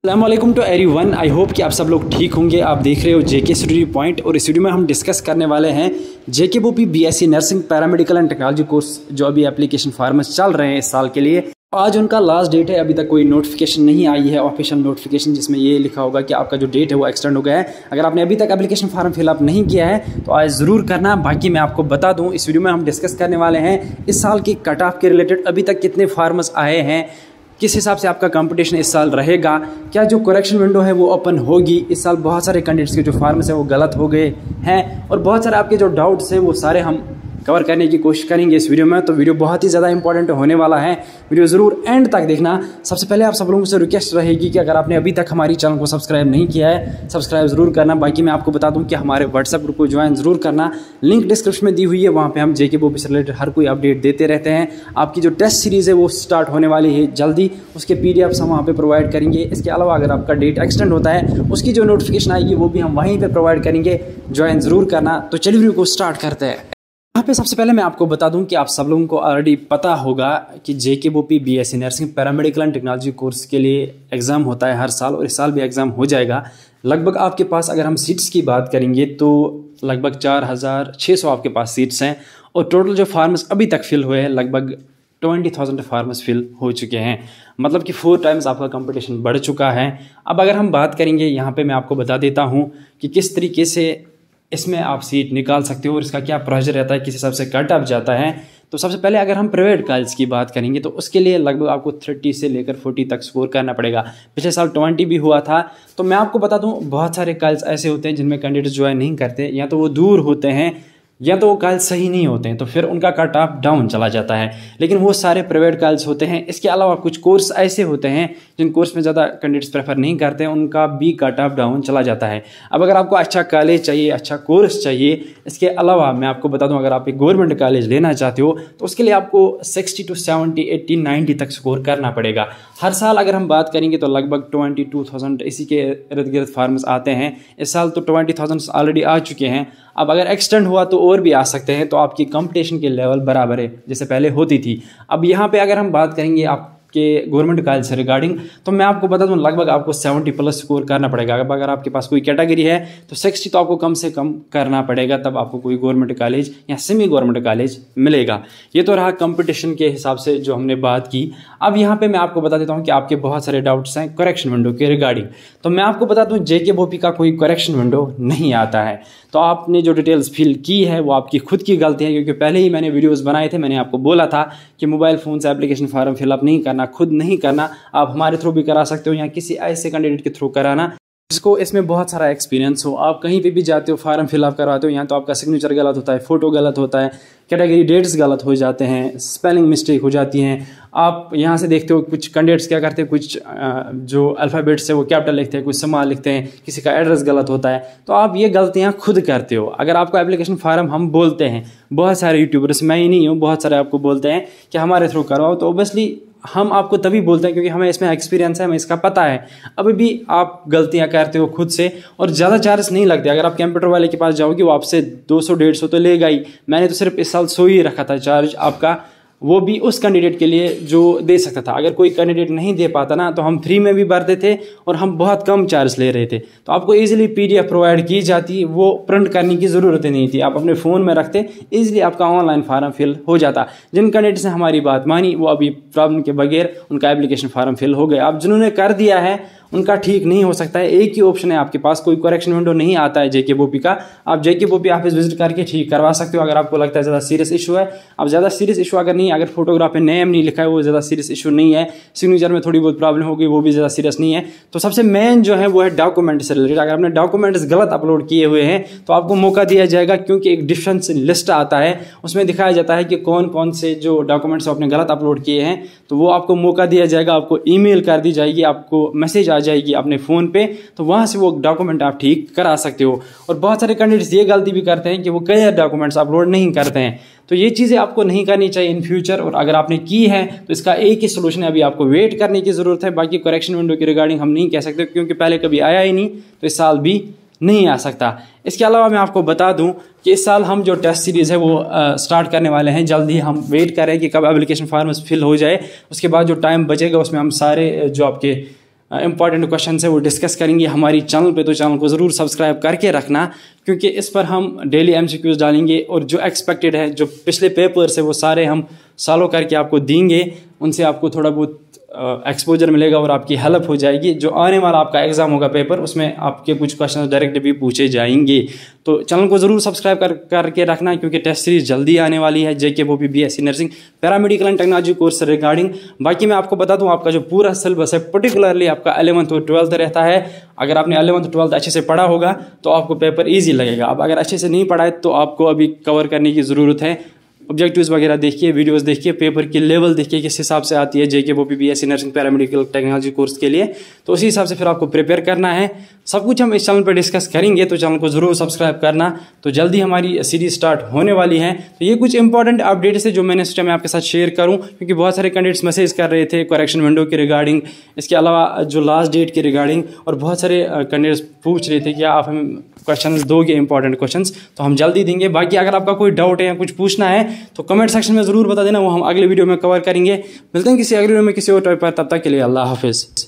अस्सलामुअलैकुम to everyone. I hope कि आप सब लोग ठीक होंगे। आप देख रहे हो जेके स्टडी पॉइंट और इस वीडियो में हम डिस्कस करने वाले हैं JK BOPEE BSc nursing paramedical and technology course जो अभी एप्लीकेशन फॉर्म्स चल रहे हैं इस साल के लिए। आज उनका लास्ट डेट है। अभी तक कोई नोटिफिकेशन नहीं आई है, ऑफिशियल नोटिफिकेशन, जिसमें ये लिखा होगा कि आपका जो डेट है वो एक्सटेंड हो गया है। अगर आपने अभी तक एप्लीकेशन फॉर्म फिलअप नहीं किया है तो आज ज़रूर करना। बाकी मैं आपको बता दूं, इस वीडियो में हम डिस्कस करने वाले हैं इस साल की कट ऑफ के रिलेटेड अभी तक कितने फार्मर्स आए हैं, किस हिसाब से आपका कंपटीशन इस साल रहेगा, क्या जो करेक्शन विंडो है वो ओपन होगी। इस साल बहुत सारे कैंडिडेट्स के जो फार्मर्स हैं वो गलत हो गए हैं और बहुत सारे आपके जो डाउट्स हैं वो सारे हम कवर करने की कोशिश करेंगे इस वीडियो में। तो वीडियो बहुत ही ज़्यादा इंपॉर्टेंट होने वाला है, वीडियो ज़रूर एंड तक देखना। सबसे पहले आप सब लोगों से रिक्वेस्ट रहेगी कि अगर आपने अभी तक हमारी चैनल को सब्सक्राइब नहीं किया है, सब्सक्राइब ज़रूर करना। बाकी मैं आपको बता दूं कि हमारे व्हाट्सएप ग्रुप को ज्वाइन ज़रूर करना, लिंक डिस्क्रिप्शन में दी हुई है। वहाँ पर हम जेके बोपी से रिलेटेड हर कोई अपडेट देते रहते हैं। आपकी जो टेस्ट सीरीज़ है वो स्टार्ट होने वाली है जल्दी, उसके PDF हम वहाँ पर प्रोवाइड करेंगे। इसके अलावा अगर आपका डेट एक्सटेंड होता है उसकी जो नोटिफिकेशन आएगी वो भी हम वहीं पर प्रोवाइड करेंगे, ज्वाइन ज़रूर करना। तो चलिए वीडियो को स्टार्ट करते हैं। यहाँ पे सबसे पहले मैं आपको बता दूं कि आप सब लोगों को ऑलरेडी पता होगा कि JK BOPEE BSc nursing paramedical and technology course के लिए एग्ज़ाम होता है हर साल और इस साल भी एग्ज़ाम हो जाएगा। लगभग आपके पास अगर हम सीट्स की बात करेंगे तो लगभग 4600 आपके पास सीट्स हैं और टोटल जो फार्म्स अभी तक फिल हुए हैं लगभग 20,000 फार्मर्स फिल हो चुके हैं। मतलब कि 4 टाइम्स आपका कंपटीशन बढ़ चुका है। अब अगर हम बात करेंगे, यहाँ पे मैं आपको बता देता हूँ कि किस तरीके से इसमें आप सीट निकाल सकते हो और इसका क्या प्रोसीजर रहता है, किस हिसाब से कट ऑफ जाता है। तो सबसे पहले अगर हम प्राइवेट कॉलेज की बात करेंगे तो उसके लिए लगभग आपको 30 से लेकर 40 तक स्कोर करना पड़ेगा। पिछले साल 20 भी हुआ था। तो मैं आपको बता दूं, बहुत सारे कॉलेज ऐसे होते हैं जिनमें कैंडिडेट ज्वाइन नहीं करते, या तो वो दूर होते हैं या तो वो कॉलेज सही नहीं होते हैं, तो फिर उनका कट ऑफ डाउन चला जाता है। लेकिन वो सारे प्राइवेट कॉलेज होते हैं। इसके अलावा कुछ कोर्स ऐसे होते हैं जिन कोर्स में ज़्यादा कैंडिडेट्स प्रेफर नहीं करते हैं, उनका भी कट ऑफ डाउन चला जाता है। अब अगर आपको अच्छा कॉलेज चाहिए, अच्छा कोर्स चाहिए, इसके अलावा मैं आपको बता दूं, अगर आप एक गवर्नमेंट कॉलेज लेना चाहते हो तो उसके लिए आपको 60 to 70, 80, 90 तक स्कोर करना पड़ेगा। हर साल अगर हम बात करेंगे तो लगभग 22,000 इसी के इर्द गिर्द फार्मर्स आते हैं। इस साल तो 20,000 ऑलरेडी आ चुके हैं। अब अगर एक्सटेंड हुआ तो और भी आ सकते हैं। तो आपकी कंपटीशन के लेवल बराबर है जैसे पहले होती थी। अब यहाँ पे अगर हम बात करेंगे आपके गवर्नमेंट कॉलेज से रिगार्डिंग, तो मैं आपको बता दूं लगभग आपको 70+ स्कोर करना पड़ेगा। अब अगर आपके पास कोई कैटेगरी है तो 60 तो आपको कम से कम करना पड़ेगा, तब आपको कोई गवर्नमेंट कॉलेज या सेमी गवर्नमेंट कॉलेज मिलेगा। ये तो रहा कंपटीशन के हिसाब से जो हमने बात की। अब यहाँ पे मैं आपको बता देता हूँ कि आपके बहुत सारे डाउट्स हैं करेक्शन विंडो के रिगार्डिंग। तो मैं आपको बता दूं, जेके बोपी का कोई करेक्शन विंडो नहीं आता है। तो आपने जो डिटेल्स फिल की है वो आपकी खुद की गलती है, क्योंकि पहले ही मैंने वीडियोस बनाए थे। मैंने आपको बोला था कि मोबाइल फ़ोन से एप्लीकेशन फॉर्म फिलअप नहीं करना, खुद नहीं करना। आप हमारे थ्रू भी करा सकते हो या किसी ऐसे कैंडिडेट के थ्रू कराना जिसको इसमें बहुत सारा एक्सपीरियंस हो। आप कहीं पे भी जाते हो, फार्म फिलअप करवाते हो, यहाँ तो आपका सिग्नेचर गलत होता है, फ़ोटो गलत होता है, कैटेगरी डेट्स गलत हो जाते हैं, स्पेलिंग मिस्टेक हो जाती हैं। आप यहाँ से देखते हो कुछ कैंडिडेट्स क्या करते हैं, कुछ जो अल्फ़ाबेट्स है वो कैपिटल लिखते हैं, कुछ स्मॉल लिखते हैं, किसी का एड्रेस गलत होता है। तो आप ये गलतियाँ खुद करते हो। अगर आपको एप्लीकेशन फार्म हम बोलते हैं, बहुत सारे यूट्यूबर्स, मैं ही नहीं हूँ, बहुत सारे आपको बोलते हैं कि हमारे थ्रू करवाओ, तो ओबियसली हम आपको तभी बोलते हैं क्योंकि हमें इसमें एक्सपीरियंस है, हमें इसका पता है। अभी भी आप गलतियां करते हो खुद से और ज़्यादा चार्ज नहीं लगते। अगर आप कंप्यूटर वाले के पास जाओगे वो आपसे 200-150 तो लेगा ही। मैंने तो सिर्फ इस साल 100 ही रखा था चार्ज आपका, वो भी उस कैंडिडेट के लिए जो दे सकता था। अगर कोई कैंडिडेट नहीं दे पाता ना तो हम फ्री में भी भरते थे और हम बहुत कम चार्ज ले रहे थे। तो आपको इजीली PDF प्रोवाइड की जाती, वो प्रिंट करने की ज़रूरत ही नहीं थी। आप अपने फ़ोन में रखते, इजीली आपका ऑनलाइन फार्म फिल हो जाता। जिन कैंडिडेट्स ने हमारी बात मानी वो अभी प्रॉब्लम के बगैर उनका एप्लीकेशन फार्म फिल हो गया। अब जिन्होंने कर दिया है उनका ठीक नहीं हो सकता है। एक ही ऑप्शन है आपके पास, कोई करेक्शन विंडो नहीं आता है जेके बोपी का। आप जेके बोपी ऑफिस विजिट करके ठीक करवा सकते हो अगर आपको लगता है ज़्यादा सीरियस इशू है। अब ज़्यादा सीरियस इशू अगर नहीं, अगर फोटोग्राफ में नेम नहीं लिखा है वो ज़्यादा सीरियस इशू नहीं है, सिग्नेचर में थोड़ी बहुत प्रॉब्लम होगी वो भी ज़्यादा सीरियस नहीं है। तो सबसे मेन जो है वो है डॉक्यूमेंट से रिलेटेड। अगर आपने डॉक्यूमेंट्स गलत अपलोड किए हुए हैं तो आपको मौका दिया जाएगा, क्योंकि एक डिफरेंस लिस्ट आता है, उसमें दिखाया जाता है कि कौन कौन से जो डॉक्यूमेंट्स आपने गलत अपलोड किए हैं। तो वो आपको मौका दिया जाएगा, आपको ईमेल कर दी जाएगी, आपको मैसेज आ जाएगी अपने फ़ोन पे, तो वहां से वो डॉक्यूमेंट आप ठीक करा सकते हो। और बहुत सारे कैंडिडेट्स ये गलती भी करते हैं कि वो कई डॉक्यूमेंट्स अपलोड नहीं करते हैं। तो ये चीज़ें आपको नहीं करनी चाहिए इन फ्यूचर। और अगर आपने की है तो इसका एक ही सोल्यूशन है, अभी आपको वेट करने की ज़रूरत है। बाकी करेक्शन विंडो की रिगार्डिंग हम नहीं कह सकते क्योंकि पहले कभी आया ही नहीं, तो इस साल भी नहीं आ सकता। इसके अलावा मैं आपको बता दूं कि इस साल हम जो टेस्ट सीरीज़ है वो स्टार्ट करने वाले हैं जल्दी। हम वेट कर रहे हैं कि कब एप्लीकेशन फॉर्म फिल हो जाए, उसके बाद जो टाइम बचेगा उसमें हम सारे जो आपके इंपॉर्टेंट क्वेश्चन है वो डिस्कस करेंगे हमारी चैनल पे। तो चैनल को ज़रूर सब्सक्राइब करके रखना, क्योंकि इस पर हम डेली MCQs डालेंगे और जो एक्सपेक्टेड है, जो पिछले पेपर्स है, वो सारे हम सॉल्व करके आपको देंगे। उनसे आपको थोड़ा बहुत एक्सपोजर मिलेगा और आपकी हेल्प हो जाएगी। जो आने वाला आपका एग्जाम होगा पेपर, उसमें आपके कुछ क्वेश्चन डायरेक्ट भी पूछे जाएंगे। तो चैनल को ज़रूर सब्सक्राइब करके रखना, क्योंकि टेस्ट सीरीज जल्दी आने वाली है JK OP BSc nursing paramedical and technology course से रिगार्डिंग। बाकी मैं आपको बता दूं, आपका जो पूरा सिलेबस है पर्टिकुलरली आपका 11th और 12th रहता है। अगर आपने 11th 12th अच्छे से पढ़ा होगा तो आपको पेपर ईजी लगेगा। अब अगर अच्छे से नहीं पढ़ा है तो आपको अभी कवर करने की ज़रूरत है। ऑब्जेक्टिव्स वगैरह देखिए, वीडियोस देखिए, पेपर की लेवल देखिए किस हिसाब से आती है JK OP BSc nursing paramedical technology course के लिए। तो उसी हिसाब से फिर आपको प्रिपेयर करना है। सब कुछ हम इस चैनल पर डिस्कस करेंगे, तो चैनल को ज़रूर सब्सक्राइब करना। तो जल्दी हमारी सीरीज स्टार्ट होने वाली है। तो ये कुछ इंपॉर्टेंट अपडेट्स है जो मैंने सोचा मैं आपके साथ शेयर करूँ, क्योंकि बहुत सारे कैंडिडेट्स मैसेज कर रहे थे करेक्शन विंडो के रिगार्डिंग, इसके अलावा जो लास्ट डेट के रिगार्डिंग, और बहुत सारे कैंडिडेट्स पूछ रहे थे कि आप हमें क्वेश्चंस दोगे, इंपॉर्टेंट क्वेश्चंस, तो हम जल्दी देंगे। बाकी अगर आपका कोई डाउट है या कुछ पूछना है तो कमेंट सेक्शन में ज़रूर बता देना, वो हम अगले वीडियो में कवर करेंगे। मिलते हैं किसी अगले वीडियो में किसी और टॉपिक पर, तब तक के लिए अल्लाह हाफिज़।